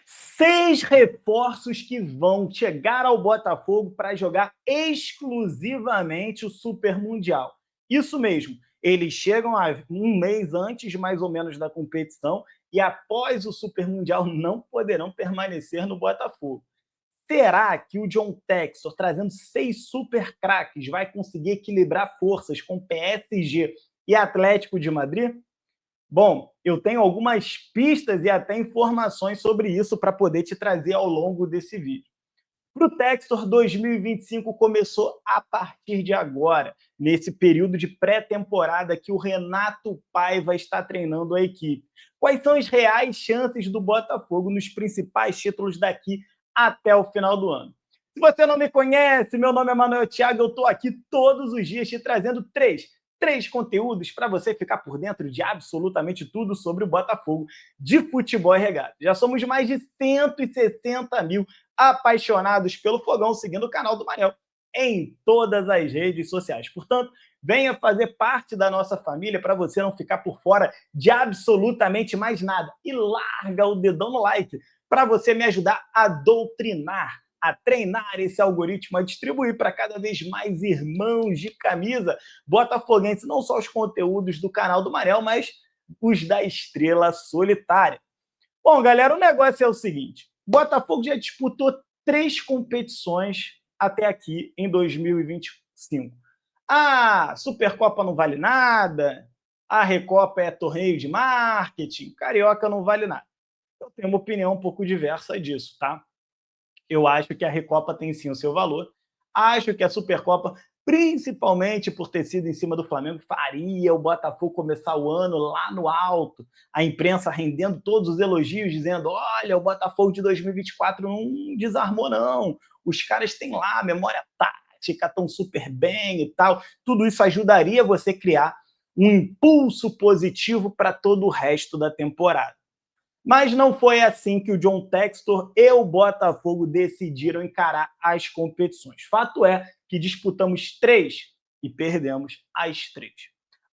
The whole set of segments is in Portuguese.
6 reforços que vão chegar ao Botafogo para jogar exclusivamente o Super Mundial. Isso mesmo, eles chegam um mês antes, mais ou menos, da competição e após o Super Mundial não poderão permanecer no Botafogo. Será que o John Textor, trazendo 6 super craques, vai conseguir equilibrar forças com PSG e Atlético de Madrid? Bom, eu tenho algumas pistas e até informações sobre isso para poder te trazer ao longo desse vídeo. Para o Textor, 2025 começou a partir de agora, nesse período de pré-temporada que o Renato Paiva está treinando a equipe. Quais são as reais chances do Botafogo nos principais títulos daqui até o final do ano? Se você não me conhece, meu nome é Manuel Thiago, eu estou aqui todos os dias te trazendo três conteúdos para você ficar por dentro de absolutamente tudo sobre o Botafogo de futebol e regata. Já somos mais de 160 mil apaixonados pelo Fogão, seguindo o canal do Manel em todas as redes sociais. Portanto, venha fazer parte da nossa família para você não ficar por fora de absolutamente mais nada. E larga o dedão no like para você me ajudar a doutrinar, a treinar esse algoritmo, a distribuir para cada vez mais irmãos de camisa botafoguense, não só os conteúdos do canal do Manel, mas os da Estrela Solitária. Bom, galera, o negócio é o seguinte: o Botafogo já disputou 3 competições até aqui em 2025. A Supercopa não vale nada, a Recopa é torneio de marketing, Carioca não vale nada. Eu tenho uma opinião um pouco diversa disso, tá? Eu acho que a Recopa tem sim o seu valor. Acho que a Supercopa, principalmente por ter sido em cima do Flamengo, faria o Botafogo começar o ano lá no alto. A imprensa rendendo todos os elogios, dizendo: olha, o Botafogo de 2024 não desarmou, não. Os caras têm lá memória tática, estão super bem e tal. Tudo isso ajudaria você a criar um impulso positivo para todo o resto da temporada. Mas não foi assim que o John Textor e o Botafogo decidiram encarar as competições. Fato é que disputamos 3 e perdemos as 3.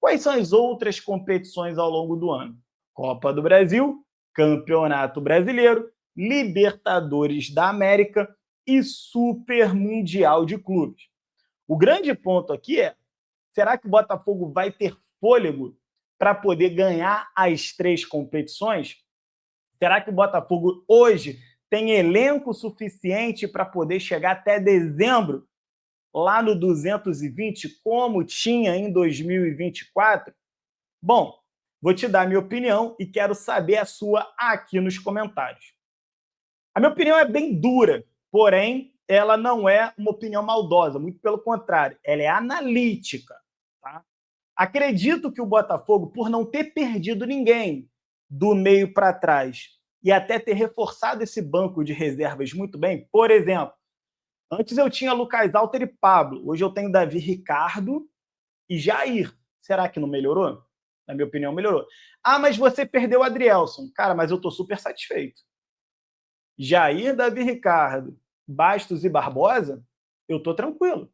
Quais são as outras competições ao longo do ano? Copa do Brasil, Campeonato Brasileiro, Libertadores da América e Super Mundial de Clubes. O grande ponto aqui é: será que o Botafogo vai ter fôlego para poder ganhar as 3 competições? Será que o Botafogo hoje tem elenco suficiente para poder chegar até dezembro, lá no 220, como tinha em 2024? Bom, vou te dar a minha opinião e quero saber a sua aqui nos comentários. A minha opinião é bem dura, porém, ela não é uma opinião maldosa, muito pelo contrário, ela é analítica. Tá? Acredito que o Botafogo, por não ter perdido ninguém do meio para trás e até ter reforçado esse banco de reservas muito bem, por exemplo, antes eu tinha Lucas Alter e Pablo, hoje eu tenho Davi Ricardo e Jair. Será que não melhorou? Na minha opinião, melhorou. Ah, mas você perdeu o Adrielson. Cara, mas eu estou super satisfeito. Jair, Davi Ricardo, Bastos e Barbosa, eu estou tranquilo.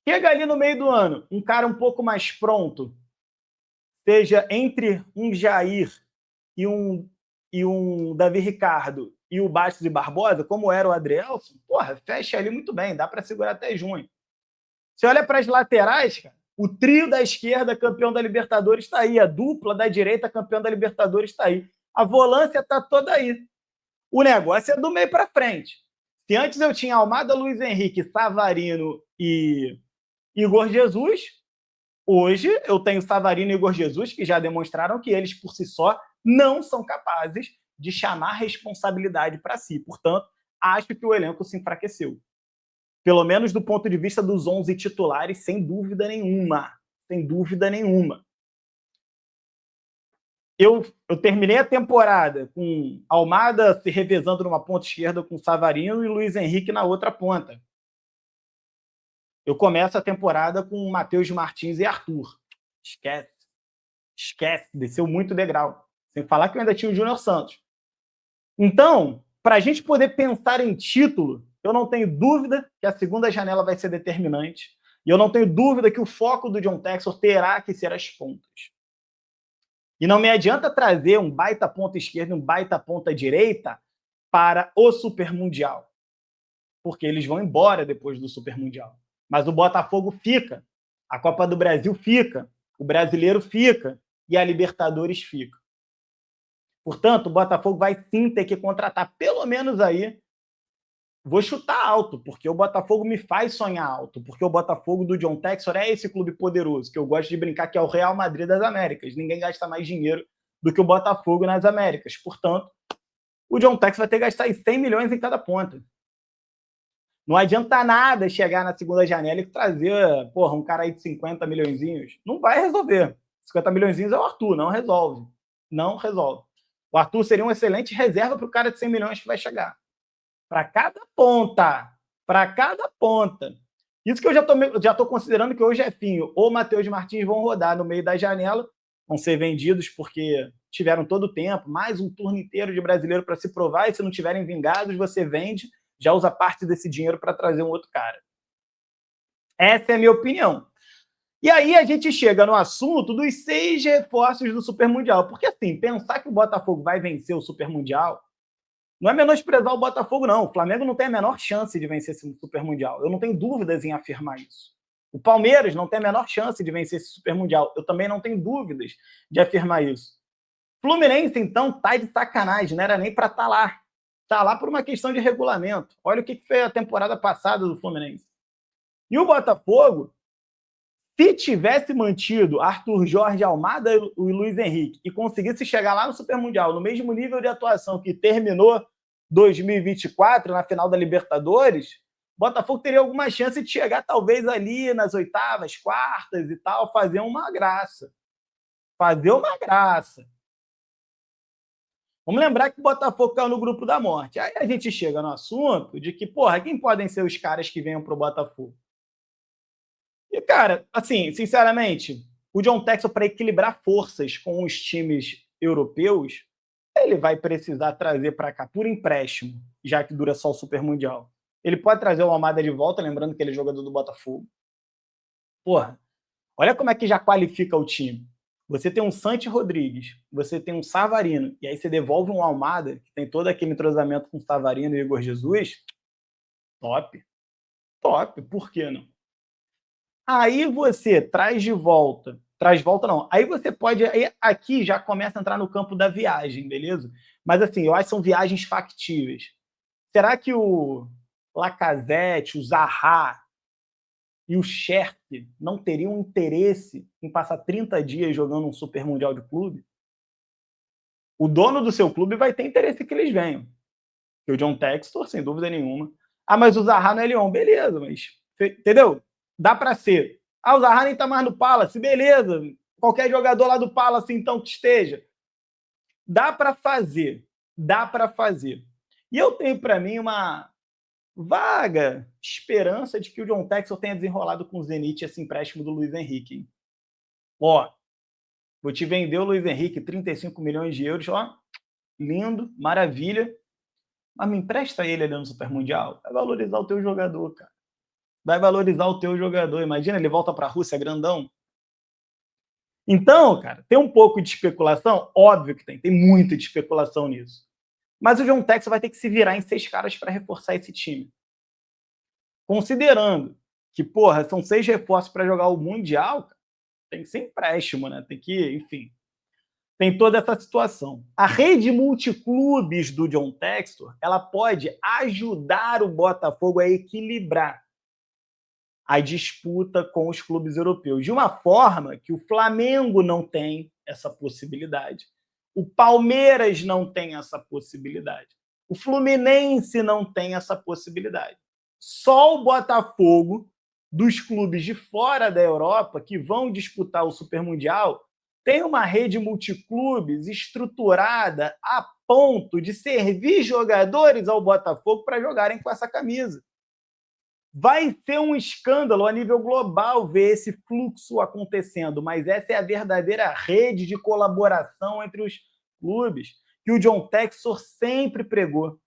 Chega ali no meio do ano, um cara um pouco mais pronto, seja entre um Jair e um Davi Ricardo e o Bastos e Barbosa, como era o Adrielson, porra, fecha ali muito bem, dá para segurar até junho. Você olha para as laterais, cara, o trio da esquerda, campeão da Libertadores, está aí. A dupla da direita, campeão da Libertadores, está aí. A volância está toda aí. O negócio é do meio para frente. Se antes eu tinha Almada, Luiz Henrique, Savarino e Igor Jesus, hoje eu tenho Savarino e Igor Jesus, que já demonstraram que eles, por si só, não são capazes de chamar responsabilidade para si. Portanto, acho que o elenco se enfraqueceu. Pelo menos do ponto de vista dos 11 titulares, sem dúvida nenhuma. Sem dúvida nenhuma. Eu terminei a temporada com Almada se revezando numa ponta esquerda com Savarino e Luiz Henrique na outra ponta. Eu começo a temporada com Matheus Martins e Arthur. Esquece. Esquece. Desceu muito degrau. Sem falar que eu ainda tinha o Júnior Santos. Então, para a gente poder pensar em título, eu não tenho dúvida que a segunda janela vai ser determinante. E eu não tenho dúvida que o foco do John Textor terá que ser as pontas. E não me adianta trazer um baita ponta esquerda e um baita ponta direita para o Super Mundial, porque eles vão embora depois do Super Mundial. Mas o Botafogo fica, a Copa do Brasil fica, o Brasileiro fica e a Libertadores fica. Portanto, o Botafogo vai sim ter que contratar, pelo menos aí, vou chutar alto, porque o Botafogo me faz sonhar alto, porque o Botafogo do John Textor é esse clube poderoso, que eu gosto de brincar que é o Real Madrid das Américas. Ninguém gasta mais dinheiro do que o Botafogo nas Américas. Portanto, o John Textor vai ter que gastar 100 milhões em cada ponta. Não adianta nada chegar na segunda janela e trazer, porra, um cara aí de 50 milhõezinhos. Não vai resolver. 50 milhõezinhos é o Arthur, não resolve. Não resolve. O Arthur seria um excelente reserva para o cara de 100 milhões que vai chegar. Para cada ponta. Para cada ponta. Isso que eu já estou considerando que o Jefinho ou o Matheus Martins vão rodar no meio da janela, vão ser vendidos porque tiveram todo o tempo, mais um turno inteiro de brasileiro para se provar, e se não tiverem vingados, você vende, já usa parte desse dinheiro para trazer um outro cara. Essa é a minha opinião. E aí a gente chega no assunto dos 6 reforços do Super Mundial. Porque, assim, pensar que o Botafogo vai vencer o Super Mundial não é menosprezar o Botafogo, não. O Flamengo não tem a menor chance de vencer esse Super Mundial. Eu não tenho dúvidas em afirmar isso. O Palmeiras não tem a menor chance de vencer esse Super Mundial. Eu também não tenho dúvidas de afirmar isso. Fluminense, então, tá de sacanagem. Não era nem para estar lá. Tá lá por uma questão de regulamento. Olha o que foi a temporada passada do Fluminense. E o Botafogo, se tivesse mantido Arthur Jorge, Almada e Luiz Henrique e conseguisse chegar lá no Super Mundial, no mesmo nível de atuação que terminou 2024, na final da Libertadores, o Botafogo teria alguma chance de chegar talvez ali nas oitavas, quartas e tal, fazer uma graça. Fazer uma graça. Vamos lembrar que o Botafogo caiu no grupo da morte. Aí a gente chega no assunto de que, porra, quem podem ser os caras que venham para o Botafogo? E, cara, assim, sinceramente, o John Textor, para equilibrar forças com os times europeus, ele vai precisar trazer para cá por empréstimo, já que dura só o Super Mundial. Ele pode trazer o Almada de volta, lembrando que ele é jogador do Botafogo. Porra, olha como é que já qualifica o time. Você tem um Santi Rodrigues, você tem um Savarino, e aí você devolve um Almada, que tem todo aquele entrosamento com o Savarino e o Igor Jesus. Top. Top. Por que não? Aí você traz volta não, aí você pode, aí aqui já começa a entrar no campo da viagem, beleza? Mas assim, eu acho que são viagens factíveis. Será que o Lacazette, o Zaha e o Scherk não teriam interesse em passar 30 dias jogando um Super Mundial de clube? O dono do seu clube vai ter interesse que eles venham. E o John Textor, sem dúvida nenhuma. Ah, mas o Zaha não é Lyon. Beleza, mas... Entendeu? Dá para ser. Ah, o Zaha nem tá mais no Palace. Beleza. Qualquer jogador lá do Palace, então, que esteja. Dá para fazer. Dá para fazer. E eu tenho para mim uma vaga esperança de que o John Textor tenha desenrolado com o Zenit esse empréstimo do Luiz Henrique. Hein? Ó, vou te vender o Luiz Henrique, 35 milhões de euros. Ó, lindo, maravilha. Mas me empresta ele ali no Super Mundial. Vai valorizar o teu jogador, cara. Vai valorizar o teu jogador. Imagina, ele volta para a Rússia grandão. Então, cara, tem um pouco de especulação? Óbvio que tem. Tem muito de especulação nisso. Mas o John Textor vai ter que se virar em 6 caras para reforçar esse time. Considerando que, porra, são 6 reforços para jogar o Mundial, cara, tem que ser empréstimo, né? Tem que, enfim... Tem toda essa situação. A rede multiclubes do John Textor, ela pode ajudar o Botafogo a equilibrar a disputa com os clubes europeus, de uma forma que o Flamengo não tem essa possibilidade, o Palmeiras não tem essa possibilidade, o Fluminense não tem essa possibilidade. Só o Botafogo, dos clubes de fora da Europa, que vão disputar o Super Mundial, tem uma rede multiclubes estruturada a ponto de servir jogadores ao Botafogo para jogarem com essa camisa. Vai ser um escândalo a nível global ver esse fluxo acontecendo, mas essa é a verdadeira rede de colaboração entre os clubes que o John Textor sempre pregou.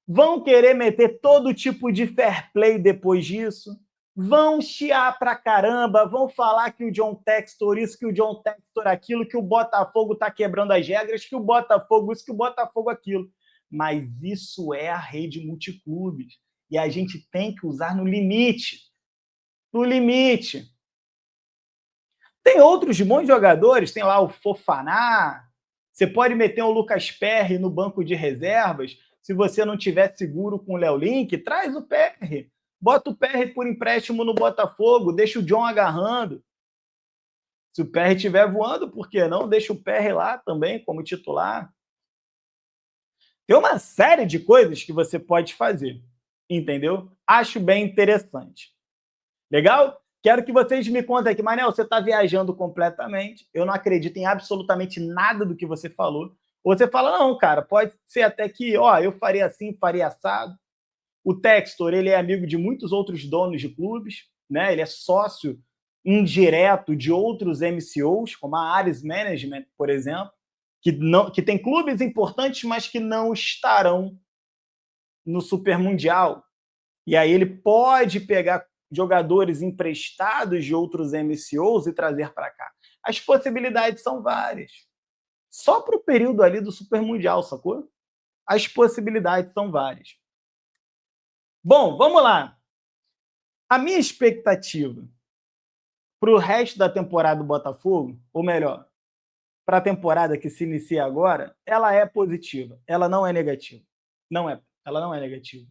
Vão querer meter todo tipo de fair play depois disso? Vão chiar pra caramba, vão falar que o John Textor isso, que o John Textor aquilo, que o Botafogo está quebrando as regras, que o Botafogo isso, que o Botafogo aquilo. Mas isso é a rede multiclubes. E a gente tem que usar no limite. No limite. Tem outros bons jogadores, tem lá o Fofaná, você pode meter o Lucas Perry no banco de reservas, se você não tiver seguro com o Léo Link, traz o Perry, bota o Perry por empréstimo no Botafogo, deixa o John agarrando. Se o Perry estiver voando, por que não? Deixa o Perry lá também como titular. Tem uma série de coisas que você pode fazer, entendeu? Acho bem interessante. Legal? Quero que vocês me contem aqui, Manel, você está viajando completamente, eu não acredito em absolutamente nada do que você falou. Ou você fala, não, cara, pode ser até que, ó, eu faria assim, faria assado. O Textor, ele é amigo de muitos outros donos de clubes, né? Ele é sócio indireto de outros MCOs, como a Ares Management, por exemplo, que tem clubes importantes, mas que não estarão no Super Mundial. E aí ele pode pegar jogadores emprestados de outros MCOs e trazer para cá. As possibilidades são várias. Só para o período ali do Super Mundial, sacou? As possibilidades são várias. Bom, vamos lá. A minha expectativa para o resto da temporada do Botafogo, ou melhor, para a temporada que se inicia agora, ela é positiva. Ela não é negativa. Ela não é negativa.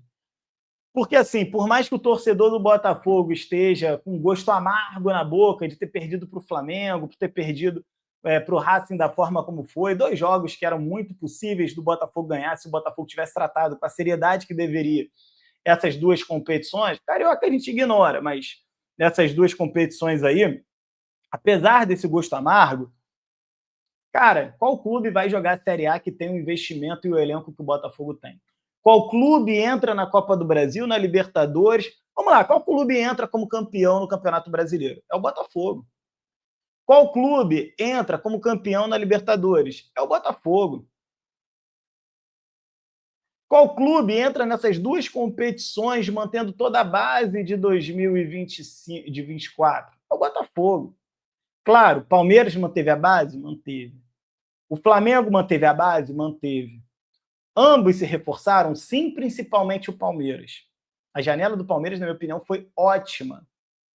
Porque, assim, por mais que o torcedor do Botafogo esteja com gosto amargo na boca de ter perdido para o Flamengo, por ter perdido para o Racing da forma como foi, 2 jogos que eram muito possíveis do Botafogo ganhar se o Botafogo tivesse tratado com a seriedade que deveria essas 2 competições. Carioca a gente ignora, mas nessas 2 competições aí, apesar desse gosto amargo, cara, qual clube vai jogar a Série A que tem o investimento e o elenco que o Botafogo tem? Qual clube entra na Copa do Brasil, na Libertadores? Vamos lá, qual clube entra como campeão no Campeonato Brasileiro? É o Botafogo. Qual clube entra como campeão na Libertadores? É o Botafogo. Qual clube entra nessas 2 competições, mantendo toda a base de 2025, de 24? É o Botafogo. Claro, Palmeiras manteve a base? Manteve. O Flamengo manteve a base? Manteve. Ambos se reforçaram? Sim, principalmente o Palmeiras. A janela do Palmeiras, na minha opinião, foi ótima.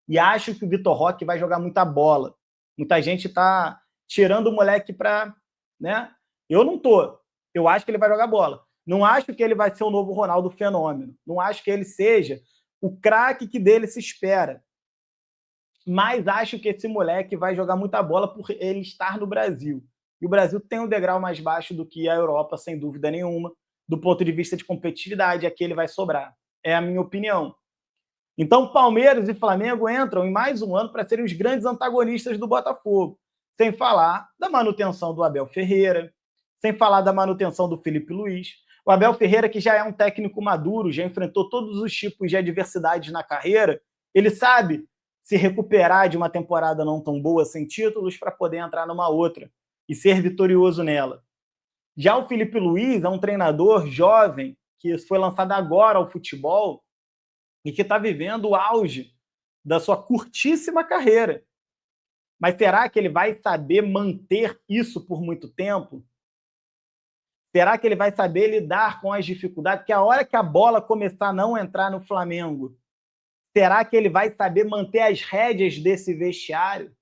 E acho que o Vitor Roque vai jogar muita bola. Muita gente está tirando o moleque para... Né? Eu não estou. Eu acho que ele vai jogar bola. Não acho que ele vai ser o novo Ronaldo Fenômeno. Não acho que ele seja o craque que dele se espera. Mas acho que esse moleque vai jogar muita bola por ele estar no Brasil. E o Brasil tem um degrau mais baixo do que a Europa, sem dúvida nenhuma. Do ponto de vista de competitividade, aqui ele vai sobrar. É a minha opinião. Então, Palmeiras e Flamengo entram em mais um ano para serem os grandes antagonistas do Botafogo. Sem falar da manutenção do Abel Ferreira, sem falar da manutenção do Felipe Luiz. O Abel Ferreira, que já é um técnico maduro, já enfrentou todos os tipos de adversidades na carreira, ele sabe se recuperar de uma temporada não tão boa sem títulos para poder entrar numa outra e ser vitorioso nela. Já o Felipe Luiz é um treinador jovem que foi lançado agora ao futebol e que está vivendo o auge da sua curtíssima carreira. Mas será que ele vai saber manter isso por muito tempo? Será que ele vai saber lidar com as dificuldades? Porque a hora que a bola começar a não entrar no Flamengo, será que ele vai saber manter as rédeas desse vestiário?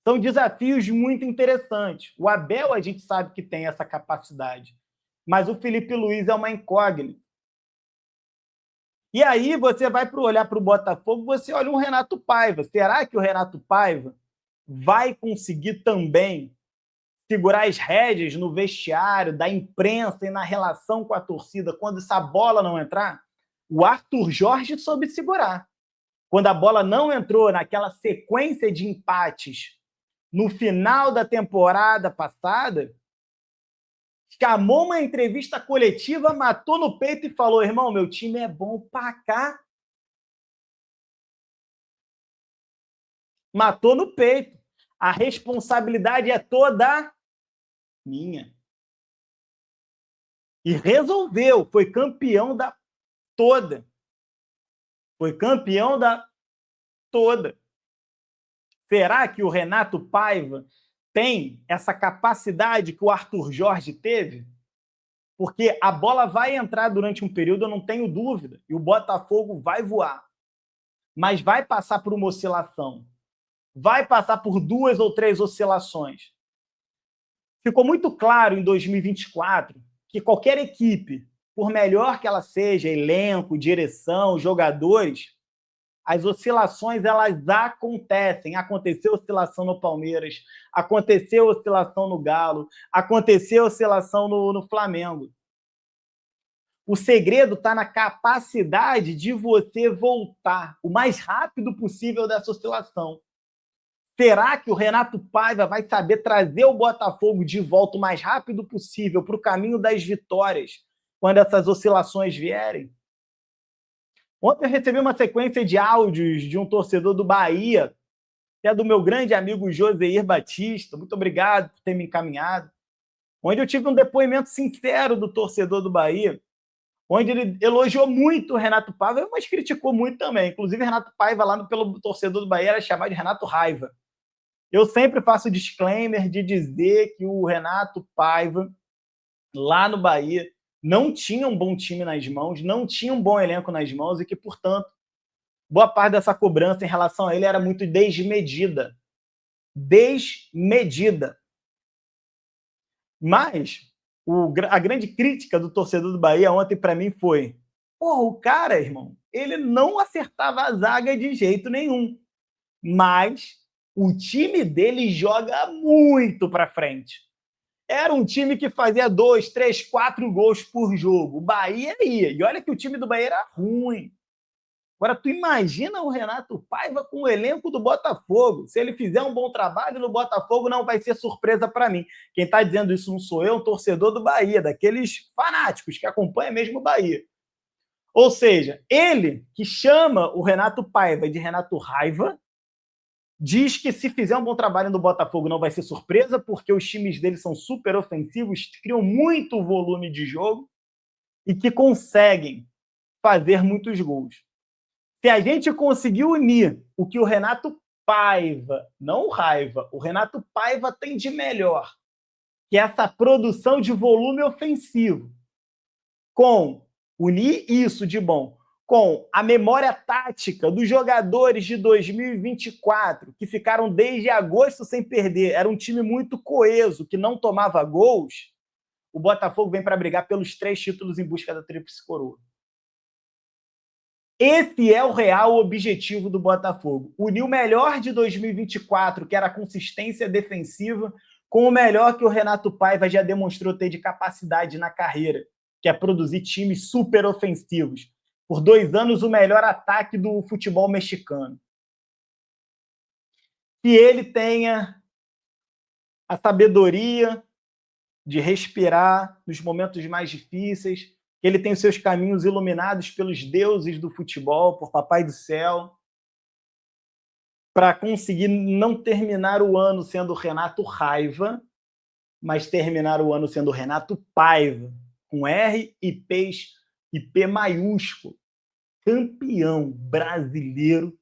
São desafios muito interessantes. O Abel, a gente sabe que tem essa capacidade, mas o Felipe Luiz é uma incógnita. E aí você vai olhar para o Botafogo, você olha um Renato Paiva. Será que o Renato Paiva vai conseguir também segurar as rédeas no vestiário, da imprensa e na relação com a torcida quando essa bola não entrar? O Arthur Jorge soube segurar. Quando a bola não entrou naquela sequência de empates no final da temporada passada, chamou uma entrevista coletiva, matou no peito e falou: irmão, meu time é bom pra cá. Matou no peito. A responsabilidade é toda minha. E resolveu, foi campeão da toda. Foi campeão da toda. Será que o Renato Paiva tem essa capacidade que o Arthur Jorge teve? Porque a bola vai entrar durante um período, eu não tenho dúvida, e o Botafogo vai voar. Mas vai passar por uma oscilação. Vai passar por 2 ou 3 oscilações. Ficou muito claro em 2024 que qualquer equipe, por melhor que ela seja, elenco, direção, jogadores, as oscilações elas acontecem. Aconteceu oscilação no Palmeiras, aconteceu oscilação no Galo, aconteceu oscilação no Flamengo. O segredo está na capacidade de você voltar o mais rápido possível dessa oscilação. Será que o Renato Paiva vai saber trazer o Botafogo de volta o mais rápido possível para o caminho das vitórias quando essas oscilações vierem? Ontem eu recebi uma sequência de áudios de um torcedor do Bahia, que é do meu grande amigo Joseir Batista. Muito obrigado por ter me encaminhado. Onde eu tive um depoimento sincero do torcedor do Bahia, onde ele elogiou muito o Renato Paiva, mas criticou muito também. Inclusive, o Renato Paiva, lá pelo torcedor do Bahia, era chamado de Renato Raiva. Eu sempre faço disclaimer de dizer que o Renato Paiva, lá no Bahia, não tinha um bom time nas mãos, não tinha um bom elenco nas mãos e que, portanto, boa parte dessa cobrança em relação a ele era muito desmedida. Desmedida. Mas a grande crítica do torcedor do Bahia ontem para mim foi: porra, o cara, irmão, ele não acertava a zaga de jeito nenhum. Mas o time dele joga muito para frente. Era um time que fazia 2, 3, 4 gols por jogo. O Bahia ia. E olha que o time do Bahia era ruim. Agora, tu imagina o Renato Paiva com o elenco do Botafogo. Se ele fizer um bom trabalho no Botafogo, não vai ser surpresa para mim. Quem está dizendo isso não sou eu, um torcedor do Bahia, daqueles fanáticos que acompanham mesmo o Bahia. Ou seja, ele que chama o Renato Paiva de Renato Raiva, diz que se fizer um bom trabalho no Botafogo não vai ser surpresa, porque os times dele são super ofensivos, criam muito volume de jogo e que conseguem fazer muitos gols. Se a gente conseguir unir o que o Renato Paiva, não o Raiva, o Renato Paiva tem de melhor, que é essa produção de volume ofensivo, com unir isso de bom com a memória tática dos jogadores de 2024, que ficaram desde agosto sem perder, era um time muito coeso, que não tomava gols, o Botafogo vem para brigar pelos 3 títulos em busca da tríplice coroa. Esse é o real objetivo do Botafogo. Unir o melhor de 2024, que era a consistência defensiva, com o melhor que o Renato Paiva já demonstrou ter de capacidade na carreira, que é produzir times super ofensivos. Por 2 anos, o melhor ataque do futebol mexicano. Que ele tenha a sabedoria de respirar nos momentos mais difíceis, que ele tenha os seus caminhos iluminados pelos deuses do futebol, por Papai do Céu, para conseguir não terminar o ano sendo Renato Raiva, mas terminar o ano sendo Renato Paiva, com R e P maiúsculo, campeão brasileiro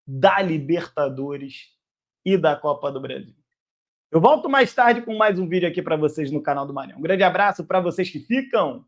da Libertadores e da Copa do Brasil. Eu volto mais tarde com mais um vídeo aqui para vocês no canal do Mané. Um grande abraço para vocês que ficam